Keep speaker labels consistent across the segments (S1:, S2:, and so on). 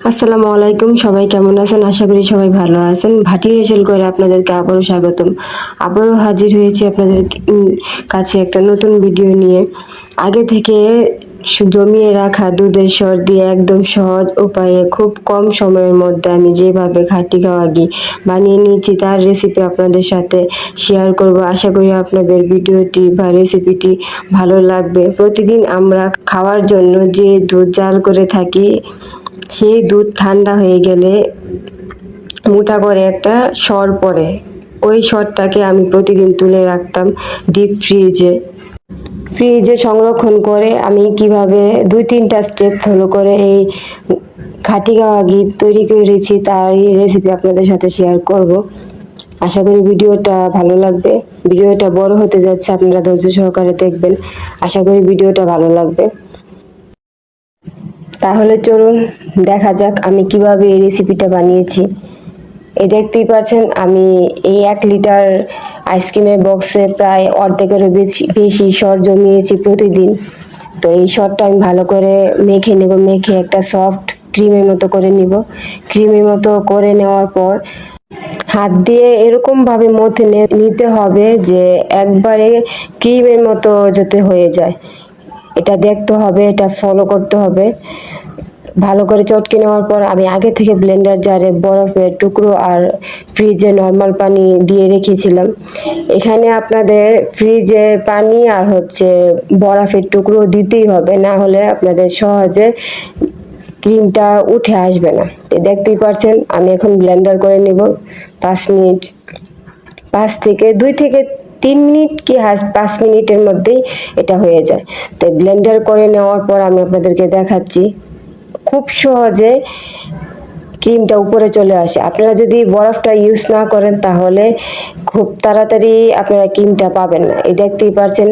S1: আসসালামু আলাইকুম, সবাই কেমন আছেন? আশা করি সবাই ভালো আছেন। ভাটি হেসেল করে আপনাদেরকে আবারও স্বাগতম। আবারও হাজির হয়েছি আপনাদের কাছে একটা নতুন ভিডিও নিয়ে। আগে থেকে জমিয়ে রাখা দুধের সর দিয়ে একদম সহজ উপায়ে খুব কম সময়ের মধ্যে আমি যেভাবে খাঁটি গাওয়া ঘি বানিয়ে নিয়েছি তার রেসিপি আপনাদের সাথে শেয়ার করব। আশা করি আপনাদের ভিডিওটি বা রেসিপিটি ভালো লাগবে। প্রতিদিন আমরা খাওয়ার জন্য যে দুধ জাল করে থাকি, সেই দুধ ঠান্ডা হয়ে গেলে মোটা করে একটা সর পড়ে। ওই সরটাকে আমি প্রতিদিন তুলে রাখতাম ডিপ ফ্রিজে সংরক্ষণ করে আমি কিভাবে 2-3টা স্টেপ ফলো করে এই খাঁটি গাওয়া ঘি তৈরি করেছি তারই রেসিপি আপনাদের সাথে শেয়ার করব। আশা করি ভিডিওটা ভালো লাগবে। ভিডিওটা বড় হতে যাচ্ছে, আপনারা ধৈর্য সহকারে দেখবেন। আশা করি ভিডিওটা ভালো লাগবে। তাহলে চলুন দেখা যাক আমি কিভাবে এই রেসিপিটা বানিয়েছি। এই দেখতেই পাচ্ছেন আমি এই 1 লিটার আইসক্রিমের বক্সে প্রায় অর্ধেকেরও বেশি সর জমিয়েছি প্রতিদিন। তো এই সরটা আমি ভালো করে মেখে নেব, মেখে একটা সফট ক্রিমের মতো করে নিব। ক্রিমের মতো করে নেওয়ার পর হাত দিয়ে এরকম ভাবে মথে নিতে হবে যে একবারে ক্রিমের মতো যাতে হয়ে যায়, এটা দেখতে হবে, এটা ফলো করতে হবে। ভালো করে চটকে নেওয়ার পর আমি আগে থেকে ব্লেন্ডার জারে বরফের টুকরো আর ফ্রিজে নর্মাল পানি দিয়ে রেখেছিলাম। এখানে আপনাদের ফ্রিজের পানি আর বরফের টুকরো দিতেই হবে, না হলে আপনাদের সহজে ক্রিমটা উঠে আসবে না। তো দেখতেই পাচ্ছেন আমি এখন ব্লেন্ডার করে নেব 5 মিনিট, 2 থেকে 3 মিনিট কি 5 মিনিটের মধ্যেই এটা হয়ে যায়। তো ব্লেন্ডার করে নেওয়ার পর আমি আপনাদেরকে দেখাচ্ছি খুব সহজে ক্রিমটা উপরে চলে আসে। আপনারা যদি বরফটা ইউজ না করেন তাহলে খুব তাড়াতাড়ি আপনারা ক্রিমটা পাবেন না। এই দেখতেই পাচ্ছেন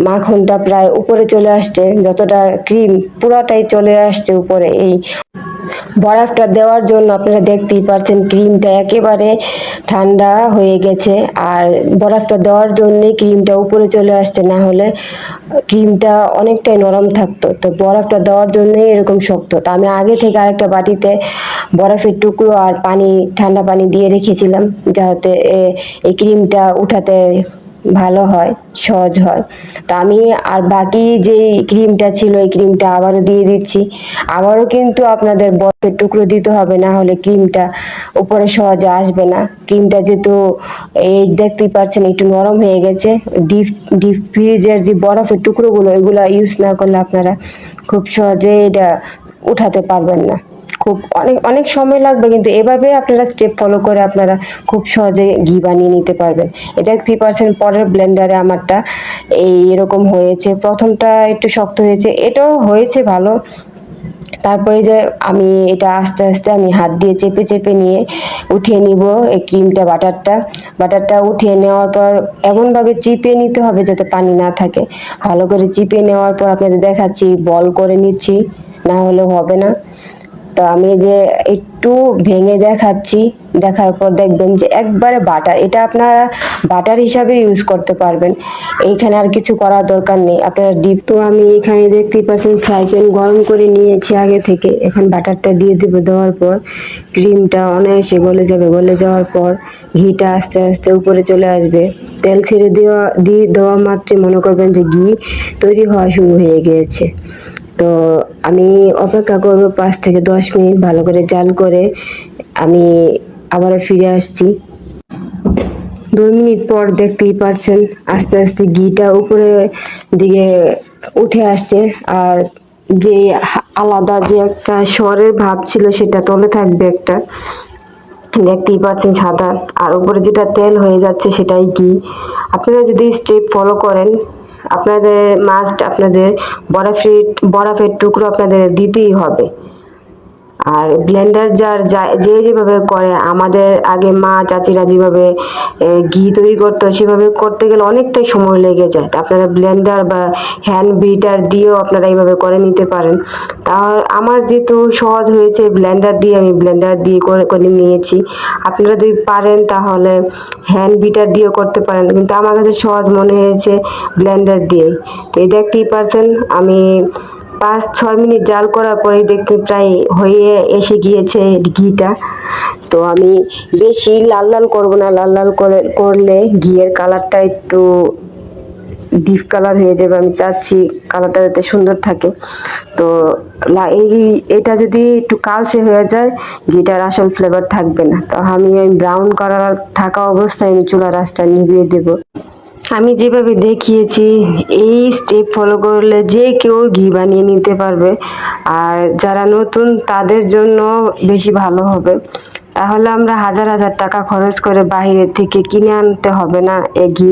S1: মাখনটা প্রায় উপরে চলে আসছে, যতটা ক্রিম পুরাটাই চলে আসছে উপরে। এই বরফটা দেওয়ার জন্য আপনারা দেখতেই পাচ্ছেন ক্রিমটা একেবারে ঠান্ডা হয়ে গেছে, আর বরফটা দেওয়ার জন্যই ক্রিমটা উপরে চলে আসছে, না হলে ক্রিমটা অনেকটাই নরম থাকতো। তো বরফটা দেওয়ার জন্যই এরকম শক্ত। তো আমি আগে থেকে আরেকটা বাটিতে বরফের টুকরো আর পানি, ঠান্ডা পানি দিয়ে রেখেছিলাম যাতে এই ক্রিমটা উঠাতে ভালো হয়, সহজ হয়। তো আমি আর বাকি যে ক্রিমটা ছিল এই ক্রিমটা আবারও দিয়ে দিচ্ছি। আবারও কিন্তু আপনাদের বরফের টুকরো দিতে হবে, না হলে ক্রিমটা উপরে সহজে আসবে না। ক্রিমটা যেহেতু এই দেখতেই পাচ্ছেন একটু নরম হয়ে গেছে, ডিপ ফ্রিজের যে বরফের টুকরোগুলো এগুলো ইউজ না করলে আপনারা খুব সহজে এটা উঠাতে পারবেন না। খুব অনেক অনেক সময় লাগবে, কিন্তু এভাবে আপনারা স্টেপ ফলো করে আপনারা খুব সহজে ঘি বানিয়ে নিতে পারবেন। এটা 3% পরের ব্লেন্ডারে আমারটা এরকম হয়েছে। প্রথমটা একটু শক্ত হয়েছে, এটাও হয়েছে ভালো। তারপরে যে আমি এটা আস্তে আস্তে আমি হাত দিয়ে চেপে চেপে নিয়ে উঠিয়ে নিব এই ক্রিমটা, বাটারটা উঠিয়ে নেওয়ার পর এমনভাবে চিপে নিতে হবে যাতে পানি না থাকে। ভালো করে চিপে নেওয়ার পর আপনাদের দেখাচ্ছি বল করে নিচ্ছি, না হলে হবে না। তো আমি যে একটু ভেঙে দেখাচ্ছি, দেখার পর দেখবেন যে একবারে বাটার, এটা আপনারা বাটার হিসাবে ইউজ করতে পারবেন। এইখানে আর কিছু করার দরকার নেই আপনারা ডিপ। তো আমি এখানে দেখতেই পাচ্ছেন ফ্রাই প্যান গরম করে নিয়েছি আগে থেকে। এখন বাটারটা দিয়ে দেব, দেওয়ার পর ক্রিমটা অনায়াসে গলে যাবে। গলে যাওয়ার পর ঘিটা আস্তে আস্তে উপরে চলে আসবে। তেল ছেড়ে দেওয়া মাত্রই মনে করবেন যে ঘি তৈরি হওয়া শুরু হয়ে গিয়েছে। তো আমি অপেক্ষা করব 5 থেকে 10 মিনিট, ভালো করে জাল করে আমি আবারও ফিরে আসছি। 2 মিনিট পর দেখতেই পাচ্ছেন আস্তে আস্তে ঘিটা উপরে দিকে উঠে আসছে, আর যে আলাদা যে একটা সরের ভাব ছিল সেটা তলে থাকবে একটা, দেখতেই পাচ্ছেন সাদা, আর উপরে যেটা তেল হয়ে যাচ্ছে সেটাই ঘি। আপনারা যদি স্টেপ ফলো করেন আপনাদের মাস্ট আপনাদের বরফের টুকরো আপনাদের দিতেই হবে। আর ব্লেন্ডার জার যে যেভাবে করে, আমাদের আগে মা চাচিরা যেভাবে ঘি তৈরি করতো সেভাবে করতে গেলে অনেকটাই সময় লেগে যায়। আপনারা ব্লেন্ডার বা হ্যান্ড বিটার দিয়েও আপনারা এইভাবে করে নিতে পারেন। তাহলে আমার যেহেতু সহজ হয়েছে ব্লেন্ডার দিয়ে, আমি ব্লেন্ডার দিয়ে করে নিয়েছি। আপনারা যদি পারেন তাহলে হ্যান্ড বিটার দিয়েও করতে পারেন, কিন্তু আমার কাছে সহজ মনে হয়েছে ব্লেন্ডার দিয়ে। তো এই দেখতেই পারছেন আমি 5-6 মিনিট জাল করার পরেই দেখতে প্রায় হয়ে এসে গিয়েছে ঘিটা। তো আমি বেশি লাল লাল করব না, লাল লাল করলে ঘিয়ের কালারটা একটু ডিপ কালার হয়ে যাবে। আমি চাচ্ছি কালারটা যাতে সুন্দর থাকে। তো এটা যদি একটু কালচে হয়ে যায়, ঘিটার আসল ফ্লেভার থাকবে না। তো আমি ব্রাউন কালার থাকা অবস্থায় আমি চুলার আঁচটা নিভিয়ে দেব। আমি যেভাবে দেখিয়েছি এই স্টেপ ফলো করলে যে কেউ ঘি বানিয়ে নিতে পারবে, আর যারা নতুন তাদের জন্য বেশি ভালো হবে। তাহলে আমরা হাজার হাজার টাকা খরচ করে বাইরে থেকে কিনে আনতে হবে না এই ঘি।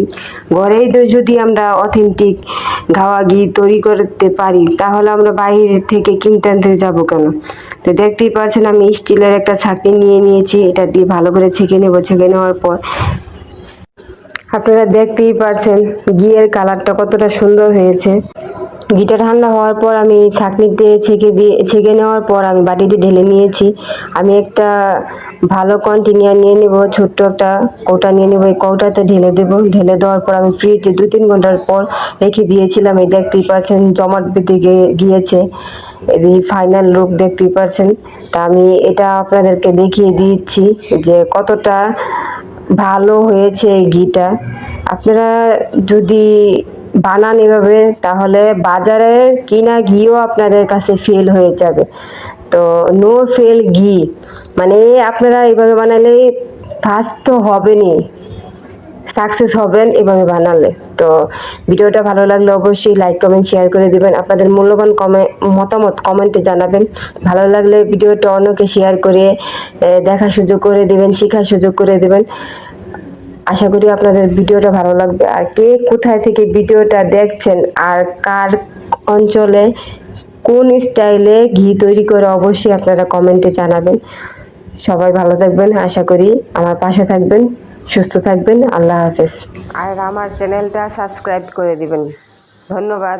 S1: ঘরেই তো যদি আমরা অথেন্টিক গাওয়া ঘি তৈরি করতে পারি, তাহলে আমরা বাইরে থেকে কিনতে আনতে যাবো কেন? তো দেখতেই পাচ্ছেন আমি স্টিলের একটা ছাঁকনি নিয়ে নিয়েছি, এটা দিয়ে ভালো করে ছেঁকে নেবো। ছেঁকে নেওয়ার পর আপনারা দেখতেই পারছেন ঘিয়ের কালারটা কতটা সুন্দর হয়েছে। ঘিটা ঠান্ডা হওয়ার পর আমি ছাঁকনিতে ছেঁকে নেওয়ার পর আমি বাটিতে ঢেলে নিয়েছি। আমি একটা ভালো কন্টেনার নিয়ে নেব, ছোট্ট একটা কৌটা নিয়ে নেব। এই কৌটাতে ঢেলে দেব। ঢেলে দেওয়ার পর আমি ফ্রিজে 2-3 ঘন্টার পর রেখে দিয়েছিলাম। এই দেখতেই পাচ্ছেন জমাট বেঁধে গিয়েছে। এই ফাইনাল লুক দেখতেই পাচ্ছেন। তা আমি এটা আপনাদেরকে দেখিয়ে দিচ্ছি যে কতটা ভালো হয়েছে এই ঘিটা। আপনারা যদি বানান এভাবে, তাহলে বাজারের কিনা ঘিও আপনাদের কাছে ফেল হয়ে যাবে। তো নো ফেল ঘি, মানে আপনারা এইভাবে বানালে ফার্স্ট তো হবেনই, সাকসেস হবেন এভাবে বানালে। তো ভিডিওটা ভালো লাগলে অবশ্যই লাইক কমেন্ট শেয়ার করে দিবেন। আপনাদের মূল্যবান মতামত কমেন্টে জানাবেন। ভালো লাগলে ভিডিওটা অন্যকে শেয়ার করে দেখার সুযোগ করে দিবেন, শেখার সুযোগ করে দিবেন। আশা করি আপনাদের ভিডিওটা ভালো লাগবে। আর কে কোথায় থেকে ভিডিওটা দেখছেন আর কার অঞ্চলে কোন স্টাইলে ঘি তৈরি করে অবশ্যই আপনারা কমেন্টে জানাবেন। সবাই ভালো থাকবেন, আশা করি আমার পাশে থাকবেন, সুস্থ থাকবেন। আল্লাহ হাফেজ। আর আমার চ্যানেলটা সাবস্ক্রাইব করে দিবেন। ধন্যবাদ।